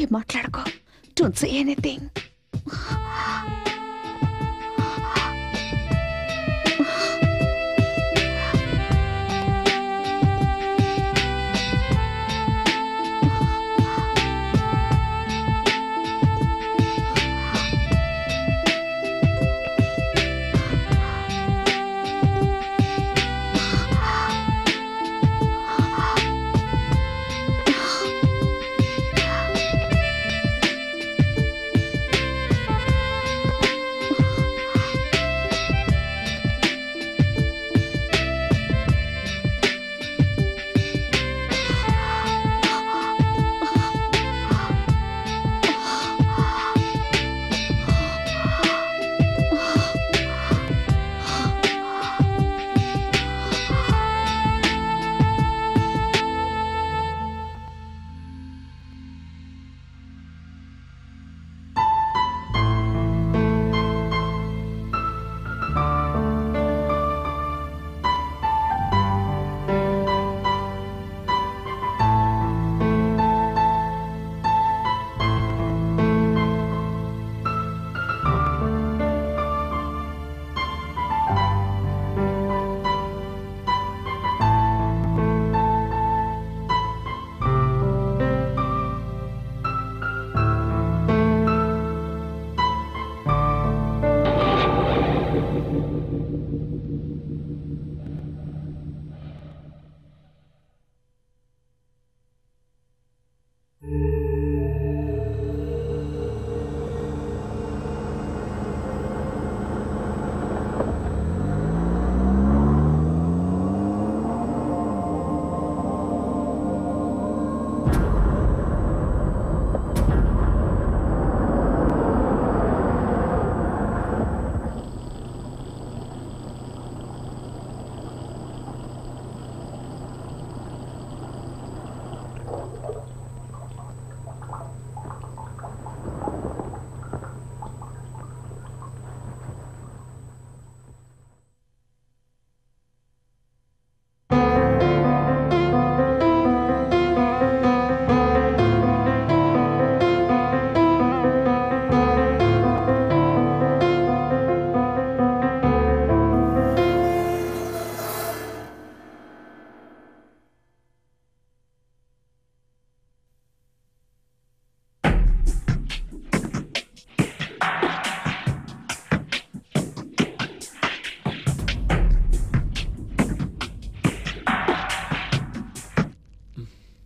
ఏం మాట్లాడుకో. Don't say anything.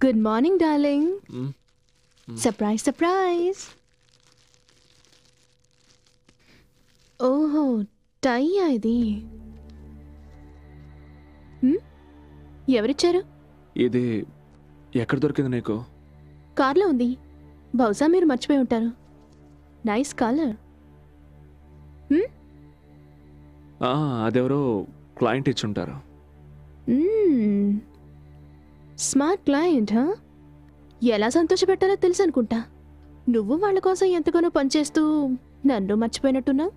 Good morning, darling. Surprise, surprise. ఓహో, టైయా ఇది? ఎవరిచ్చారు? ఇది ఎక్కడ దొరికింది నీకు? కార్లో ఉంది. బహుశా మీరు మర్చిపోయి ఉంటారు. Nice colour. అదెవరో క్లయింట్ ఇచ్చుంటారు. Smart client. ఎలా సంతోషపెట్టాలో తెలుసు అనుకుంటా. నువ్వు వాళ్ళ కోసం ఎంతగానో పనిచేస్తూ నన్ను మర్చిపోయినట్టున్నావు.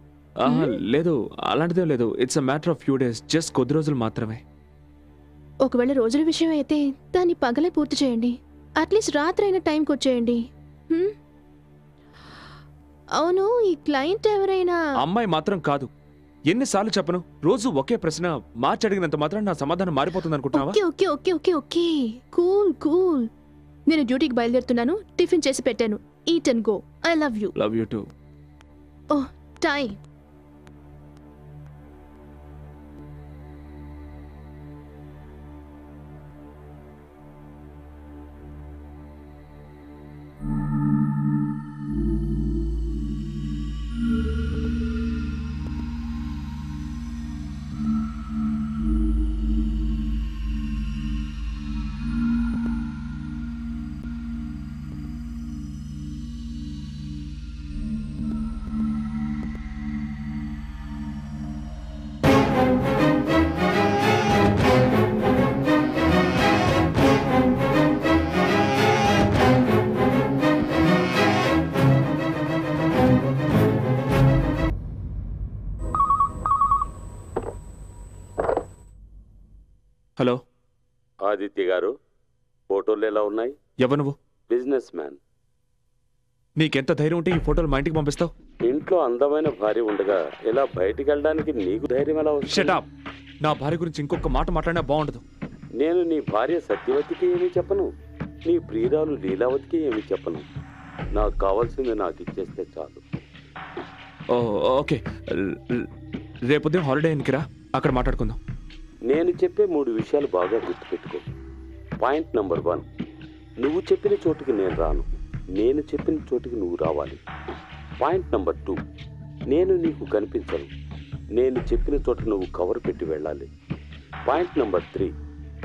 లేదు, అలాంటిదే లేదు. It's a matter of few days, just కొద్ది రోజులు మాత్రమే. ఒకవేళ రోజుల విషయం అయితే దాన్ని పగలే పూర్తి చేయండి. అట్లీస్ట్ రాత్రి అయిన టైంకి వచ్చేయండి. అవును, ఈ క్లయింట్ ఎవరైనా అమ్మాయి మాత్రం కాదు. ఎన్నిసార్లు చెప్పను? రోజు ఒకే ప్రశ్న మార్చి అడిగినంత మాత్రం నా సమాధానం మారిపోతుంది అనుకుంటున్నావా? Okay okay okay okay okay cool cool. నేను డ్యూటీకి బయలుదేరుతున్నాను. టిఫిన్ చేసి పెట్టాను. Eat and go. I love you. Love you to. Oh, time. Hello Aditya గారు, ఫోటోలు ఎలా ఉన్నాయి? ఎవరు నువ్వు? Business man. నీకెంత ధైర్యం ఉంటే ఈ ఫోటోలు మా ఇంటికి పంపిస్తావు? ఇంట్లో అందమైన భార్య ఉండగా ఇలా బయటికి వెళ్ళడానికి నీకు ధైర్యం ఎలా వస్తుంది? షటప్. నా భార్య గురించి ఇంకొక మాట మాట్లాడినా బాగుండదు. నేను నీ భార్య సత్యవతికి ఏమీ చెప్పను, నీ ప్రియురాలు లీలావతికి ఏమీ చెప్పను. నాకు కావాల్సింది నాకు ఇచ్చేస్తే చాలు. ఓకే, రేపు ఉదయం హాలిడే ఎన్నికిరా, అక్కడ మాట్లాడుకుందాం. నేను చెప్పే 3 విషయాలు బాగా గుర్తుపెట్టుకో. పాయింట్ నెంబర్ 1, నువ్వు చెప్పిన చోటుకి నేను రాను, నేను చెప్పిన చోటుకి నువ్వు రావాలి. పాయింట్ నెంబర్ 2, నేను నీకు కనిపించను, నేను చెప్పిన చోట నువ్వు కవర్ పెట్టి వెళ్ళాలి. పాయింట్ నెంబర్ 3,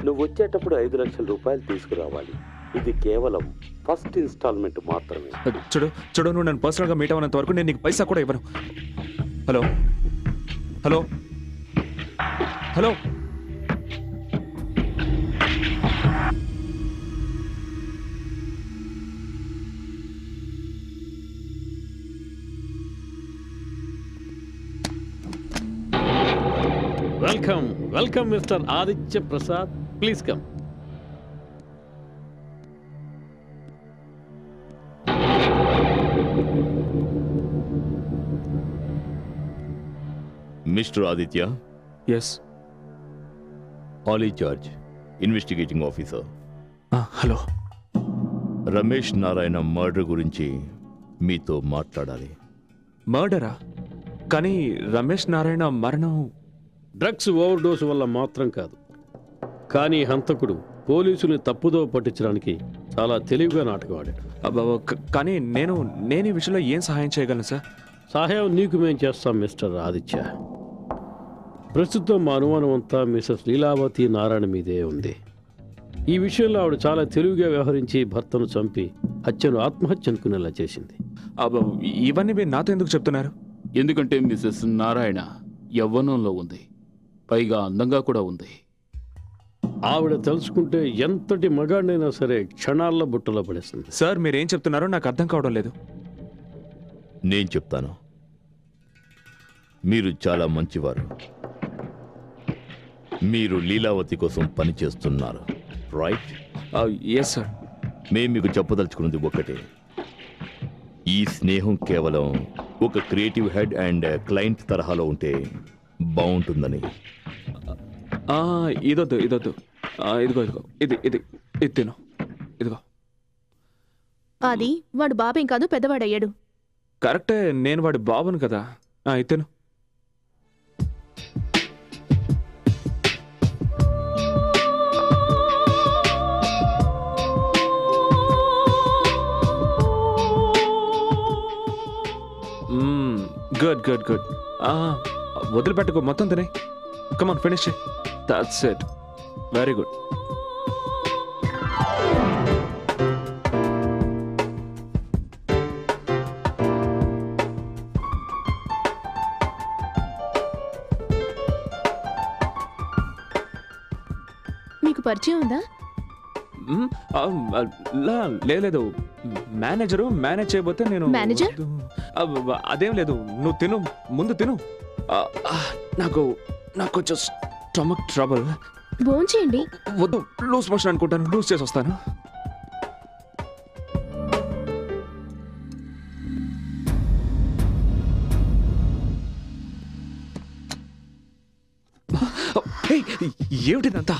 నువ్వు వచ్చేటప్పుడు 5 లక్షల రూపాయలు తీసుకురావాలి. ఇది కేవలం ఫస్ట్ ఇన్స్టాల్మెంట్ మాత్రమే. చూడు, నువ్వు నన్ను పర్సనల్గా మీట్ అవ్వనంత వరకు నేను నీకు పైసా కూడా ఇవ్వను. Hello hello hello welcome mister Aditya Prasad, please come. Mister Aditya. Yes. Ali George, investigating officer. Hello. Ramesh Narayana murder గురించి మీతో మాట్లాడాలి. మర్డరా? కానీ రమేష్ నారాయణ మరణం డ్రగ్స్ ఓవర్ డోసు వల్ల మాత్రం కాదు, కానీ హంతకుడు పోలీసుని తప్పుదో పట్టించడానికి చాలా తెలివిగా నాటకం ఆడాడు. కానీ నేను ఈ విషయంలో ఏం సహాయం చేయగలను సార్? సహాయం నీకు మేము చేస్తాం మిస్టర్ ఆదిత్య. ప్రస్తుతం మా అనుమానం అంతా మిసెస్ లీలావతి నారాయణ మీదే ఉంది. ఈ విషయంలో ఆవిడ చాలా తెలివిగా వ్యవహరించి భర్తను చంపి హత్యను ఆత్మహత్య అనుకునేలా చేసింది. ఇవన్నీ మీరు నాతో ఎందుకు చెప్తున్నారు? ఎందుకంటే మిసెస్ నారాయణ యవ్వనంలో ఉంది, పైగా అందంగా కూడా ఉంది. ఆవిడ తెలుసుకుంటే ఎంతటి మగాడినైనా సరే క్షణాల్లో బుట్టలో పడేస్తుంది. సార్, మీరేం చెప్తున్నారో నాకు అర్థం కావడం లేదు. నేను చెప్తాను. మీరు చాలా మంచివారు. మీరు లీలావతి కోసం పనిచేస్తున్నారు, రైట్? Yes sir. మేము మీకు చెప్పదలుచుకున్నది ఒకటే. ఈ స్నేహం కేవలం ఒక క్రియేటివ్ హెడ్ అండ్ క్లయింట్ తరహాలో ఉంటే బాగుంటుందని. ఇదొద్దు. ఇదిగో ఇది తిను. ఇదిగో. అది వాడు బాబేం కాదు, పెద్దవాడయ్యాడు. కరెక్టే, నేను వాడి బాబును కదా. ఇతను గుడ్. వదిలిపెట్టుకో, మొత్తం తినే. Come on, finish. That's it. Very good. మీకు పరిచయం ఉందా? లేదు. మేనేజరు మేనేజ్ చేయబోతే నేను. మేనేజర్? అదేం లేదు, నువ్వు తిను, ముందు తిను. నాకు కొంచెం స్టమక్ ట్రబుల్. భోంచేయండి. వద్దు, లూజ్ మోషన్ అనుకుంటాను, లూజ్ చేసి వస్తాను. ఏమిటిదంతా?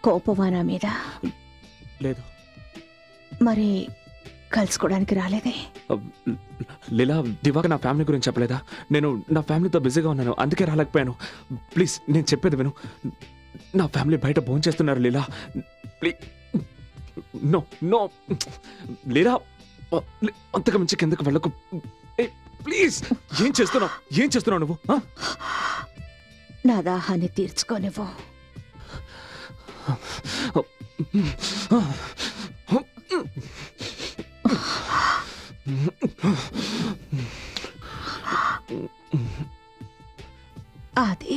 కోపమా నా మీద? లేదు. మరి కలుసుకోవడానికి రాలేదే? లీలా, దివాక నా ఫ్యామిలీ గురించి చెప్పలేదా? నేను నా ఫ్యామిలీతో బిజీగా ఉన్నాను, అందుకే రాలేకపోయాను. ప్లీజ్, నేను చెప్పేది విను. నా ఫ్యామిలీ బయట భోంచేస్తున్నారు లీలా. ప్లీజ్. నో లీలా, అంతకు మించి కిందకు వెళ్ళకు ప్లీజ్. ఏం చేస్తున్నావు నువ్వు? నా దాహాన్ని తీర్చుకోనివ్వు. అది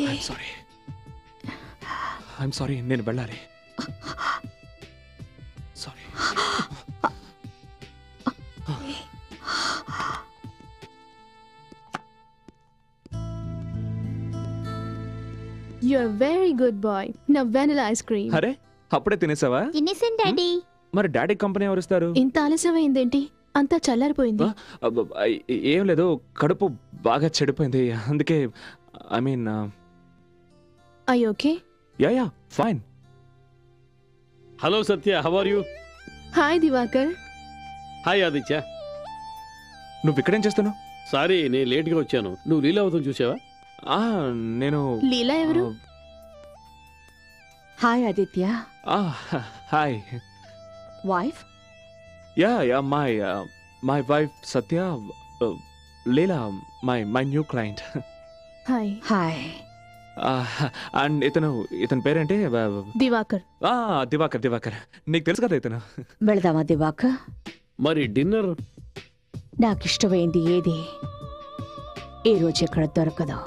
ఐఎమ్ సారీ, నేను వెళ్ళాలి. Sorry. You're a very good boy. Now vanilla ice cream. అరే, అప్పుడే తినేసావా? తినేసాను డాడీ. మరి డాడీ కంపెనీ ఎవరిస్తారు? ఇంత ఆలస్యమైందేంటి? అంతా చల్లారిపోయింది. ఏం లేదు, కడుపు బాగా చెడిపోయింది, అందుకే I mean I okay? Yeah fine. Hello Satya, how are you? Hi Diwakar. Hi Aditya. నువ్వు ఇక్కడేం చేస్తున్నావు? సారీ, నేను లేట్గా వచ్చాను. నువ్వు లీలావతం చూసావా? నేను లీలా ఎవరు? Hi Aditya. Hi. Wife? Yeah my wife Satya, Leela my new client. Hi. Hi. And ఇతని పేరేంటి? దివాకర్. దివాకర్. నీకు తెలుసు కదా ఇతను. వెళదామా దివాకర్? మరి డిన్నర్? నాకిష్టమైంది ఏది ఈ రోజు ఇక్కడ దొరకదు.